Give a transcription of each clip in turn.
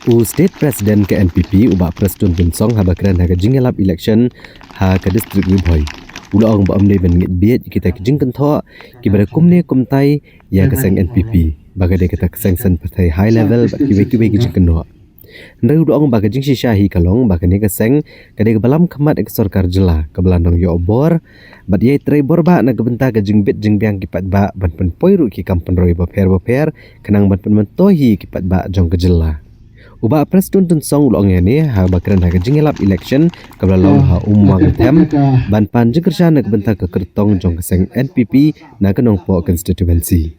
State President ke NPP ubah Preston Tunsong haba keren haga jingalap election ha ke district Ribhoi. Ula orang ba amne ben ngit biet kita ke jingkan tho ki bara kumne kumtai ya ke sang NPP. Baga de kita kesang san partai high level ba ki ki ki jingkan no. Ndai ula orang baga jingsi shahi kalong baga ne ke sang kade ke balam khamat ek sarkar jela ke belandong yo obor bat ye trai borba na ke benta ke jingbit jingbiang ki pat ba ban pen poiru ki kampen roi ba pher kenang ban pen mentohi ki pat ba jong ke jela. Ubah Preston Tunsong ulong ni ha bakran ha jingelap election kabla long ha umwang them ban pan jengkersa nak bentak ke kertong jong keseng NPP na kenong po constituency.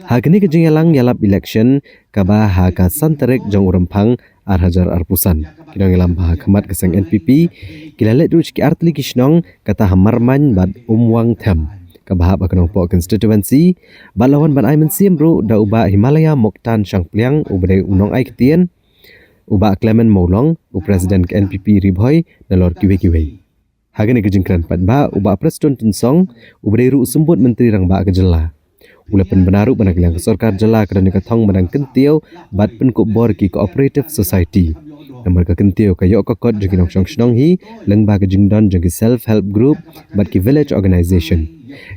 Ha kini ke jingelang yalap election kaba ha ka santerek jong urempang ar hajar arpusan. Kidong yelam ha khamat keseng NPP kilalet ruch ki artli kisnong kata hamarman bad umwang them. Kabahap akan po constituency balawan ban ai mensim bro da ubah Himalaya Moktan Shangpliang ubade unong ai ketien ubah Clement Maulong u president NPP Ribhoi nalor kiwe hagane ke jingkran patba ubah Preston Tunsong ubade ru sembut menteri rang ba ke jela ulapan benaru banakilang ke sarkar jela kerana ke thong badang kentio bat penkuk bor ki cooperative society nomor ke kentio ke yok kokot jeng nong shnong hi leng ba ke jingdon jeng self help group bat ki village organization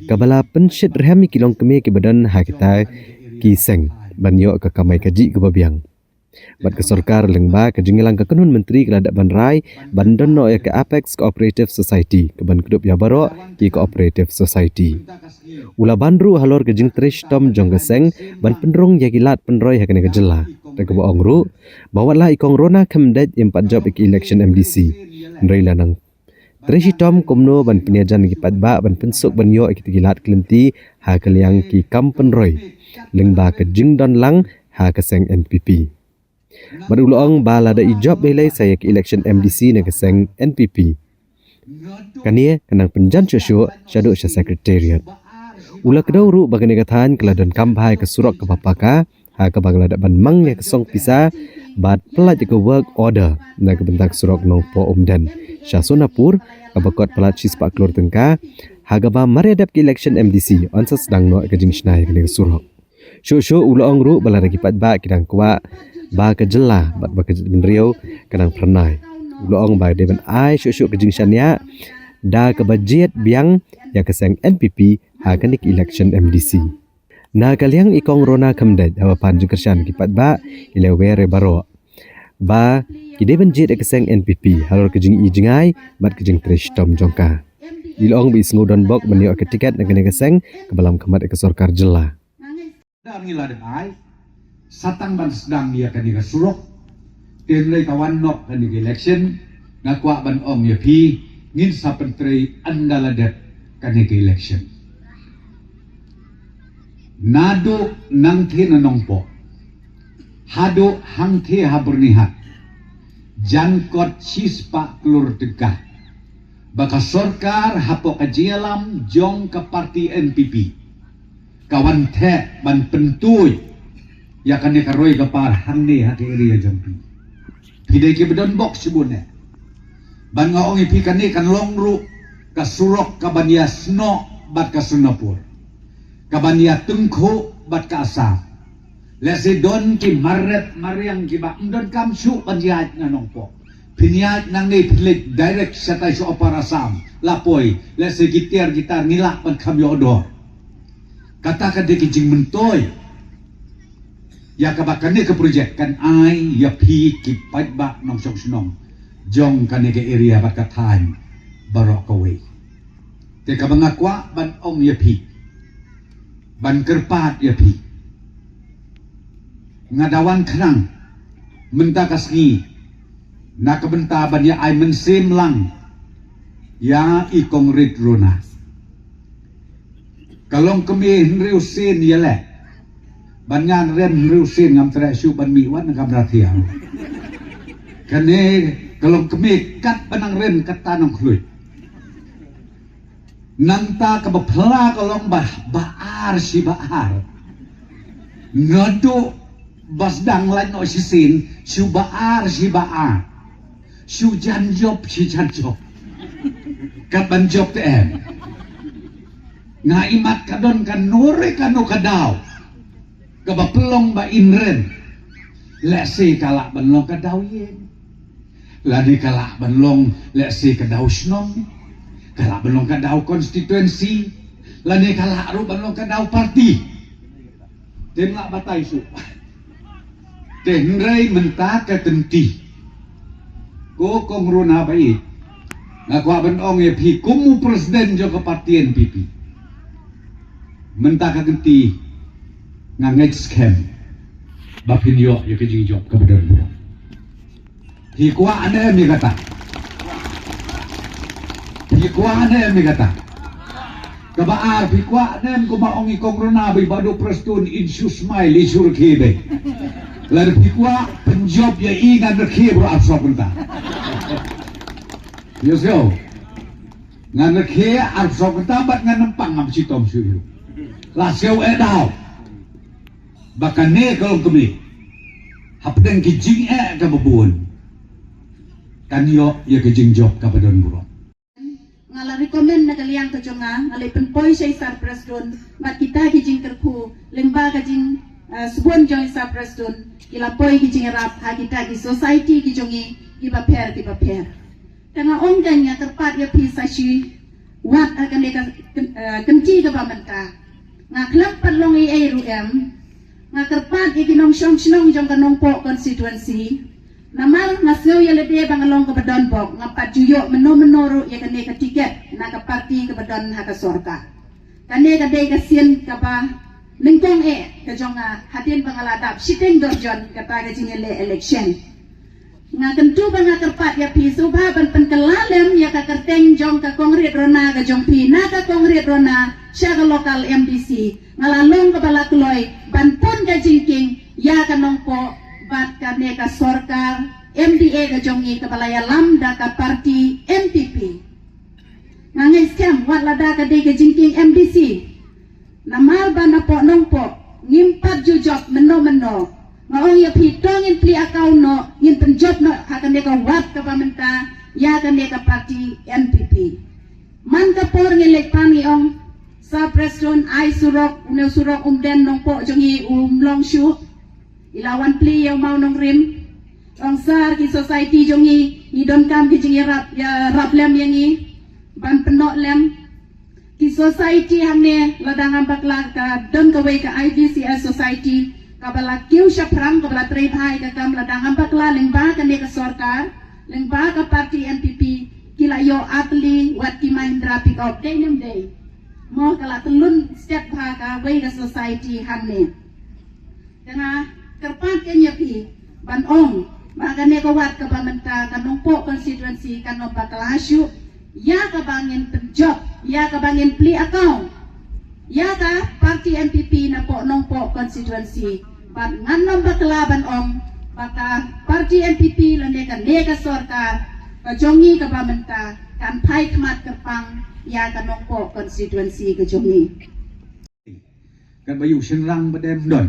kabala penshit rehami kilong kemi ke badan ha kita ki seng banyo ke kamai kaji ke babiang bat ke sarkar lengba ke jingelang ke kanun menteri ke ladak banrai bandon no ke Apex Cooperative Society ke ban kedup ya baro ki Cooperative Society ula bandru halor ke jing trish tom jong ke seng ban penrong ya gilat penroi ha kene ke jela te ke boong ru bawatlah ikong rona kemdej impat job ik election MDC ndrei lanang Trishi Tom kumno ban peniajan ki patba ban pensuk ban yo ki gilat klenti ha kaliang ki kampen roy lengba ke jingdon lang ha ke seng NPP. Baru ulang bala da ijob belai saya ke election MDC na ke seng NPP. Kania kenang penjan syusyu syadu sya secretariat. Ula kedauru bagane katahan keladon kampai ke surok ke papaka ha ke baglada ban mangnya ke song pisa bat pelat ke work order na ke bentak surok nong po umdan. Syasonapur kabakot pelat sispak klur tengka hagaba mariadap ke election MDC onsa sedang no ke jing shnai ke surok. Syu ulang ru bala ragi patba kidang kwa ba ke jela bat ba ke benriau kadang pernai. Ulang ba de ban ai syu ke jing shania da ke budget biang ya ke seng NPP ha ke election MDC. Na kaliang ikong rona kamdaj awa panjung kersan ki patba ilewere baro. Ba kideban jet ke seng NPP halor kejing ijingai bat kejing trish tom jongka ilong bi sngodon bok menio ke tiket negene ke seng ke balam kemat ke sarkar jela dangila de ai satang ban sedang dia kan ke surok tenlei kawan nok kan ke election na kwa ban ong ya pi ngin sa pentri andaladet kan ke election nado nang thina nongpo hado hang the habernihat jangkot sispa kelur tegah baka sorkar hapok kajialam jong ke parti NPP kawan the ban pentuy ya kan ne karoi ke par hang ne hati area jampi pidai ke bedon box sibune ban ngaong ipi kan ne kan longru ka surok ka bania sno bat ka sunapur ka bania tengko bat ka asam lesi don ki maret mariang ki ba don kam su panjat nanong po piniat nang ni pilit direct sa tay sa operasam lapoy lesi gitar nilak pan kam yodor kata ka de kijing mentoy ya ka bakan ni ke project kan ai ya pi ki pat ba nong sok sunong jong kan ke area ba ka time barok away te ka bangakwa ban ong ya pi ban kerpat ya pi ngadawan kerang menta kasngi na kabentaban ya ay mensim lang ya ikong ritrona kalong kami henriusin ya le banyan rem henriusin ngam tresyu ban miwan ngam ratiang kane kalong kami kat banang rem katanong kluy nanta kabapla kalong baar si baar ngado basdang lan no sisin subaar si baar su janjob si janjob kapan job tem nga imat kadon kan nore kanu kadaw kabapelong ba inren let's say kalak benlong kadau yen. Ladi kalak benlong let's say kadau snong. Kalak benlong kadau konstituensi. Ladi kalak ru benlong kadau parti. Tem lak batai su. Tenrai mentah ke tenti. Ko kong runa baik. Ngakwa benong ya pi kumu presiden jo ke parti NPP. Mentah ke tenti. Ngangit scam. Bapin yo ya kejing job ke badan burung. Pi kuah ane mi kata. Pi kuah ane mi kata. Kabaar pi kuah ane ko maong ikong runa bai badu prestun insu smile isur kebe. Lalu pikwa penjob ya ingat nekhe bro absorb entah. Yosyo, ngan nekhe absorb entah bat ngan nempang ngam si tom suyu. Lasyo edau, bahkan ne kalau kami, hapden kijing kababuan, kan yo ya kijing job kabadon bro. Ngala rekomend na kaliang kajonga, ngalay penpoy siya isar presdon, mat kita kijing kerku, lemba kijing sebuan jong isar presdon. Ila poi ki jingrap ha kita ki society ki jongi ki baper. Tengah onggan ya tepat ya pisa shi wat akan deka kenti ke pamenta. Nga klap padlong ai RUM nga tepat ki nong shong jong kanong po constituency. Namal nasyo ya lede bangalong ke badon bok nga pajuyo menoro ya kane ka tiket na ka parti ke badon ha ka sorka. Kane ka dei ka sien ka pa Lingkong kajonga hatin pangaladap siteng dorjon kata kajing election. Nga kentu banga kerpat ya pisu baban penkelalem ya ka kerteng jong ka kongrit rona ka jong pi na ka kongrit rona sya ka lokal MDC ngalalong ka balakloy banpun ka jingking ya ka nongpo bat ka ne ka sorkar MDA ka jongi ka balaya lamda ka parti NPP. Nga ngay scam wat lada ka de ka jingking MDC. Namal ba na po nong po ngimpat jujok meno maong ya pitong in pli akaw no ngin penjob no hakan deka wat ka pamenta ya kan deka parti NPP man ka por ngilek pani ong sa preston ay surok umden nong po jongi long shu ilawan pli yang mau nong rim ong sar ki society jongi idon kam ki jingi rap lem yangi ban penok lem ki society hamne ladang ambak ka don ka way ka IVCS society kabala kiu syapram kabala trade high ka kam ladang ambak lengba ka ne ka sorkar lengba ka parti NPP kila yo atli wat ki Mahindra pick up day nem day mo kala telun step ha ka way ka society hamne kana kerpat kenya pi ban ong maka ne ka wat ka pamenta kanong po constituency kanong bakalasyu ya ka bangin penjob ya ka bangin pli account ya ka parti NPP na po nong po constituency bat nganom bakalaban om baka parti NPP lane ka nega sorkar ka jongi ka pamenta kan pai kmat kerpang ya ka nong po constituency ka jongi kan bayu senrang badem don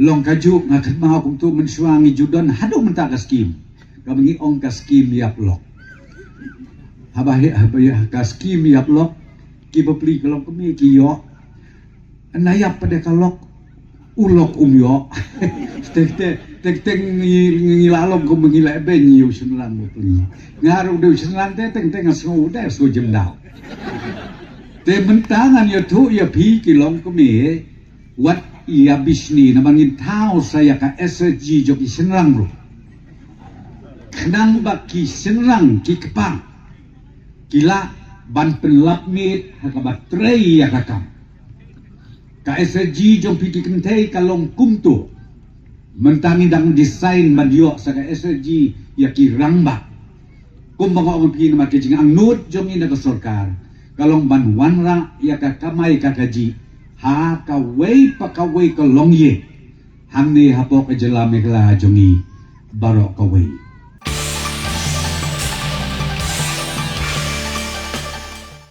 long kajuk ngakat mau kum tu mensuangi judon hadu menta ka skim ka bengi ong ka skim yap lok habaya ka skim yap lok ki bepli kalau kami ki yo nayap pada kalok ulok yo tek ngilalom ko mengila ben yu senlan bepli ngaru de senlan teng asu de so jemdau te mentangan yo tu ya pi ki long kami wat ia bisni na mangin tao saya ka SG jo ki senlang ro kenang baki senlang ki kepang kila ban penlap mit hakabat trei ya kakam ka SG jong piki kentei kalong kumtu mentangi dang desain madio sa ka SG ya ki rangba kumbaga ang piki na makijing ang nut jong ina ka sorkar kalong ban wanra ya ka kamay kakaji ha ka way pa ka way kalong ye hamni hapo ka jalame kala jongi baro ka way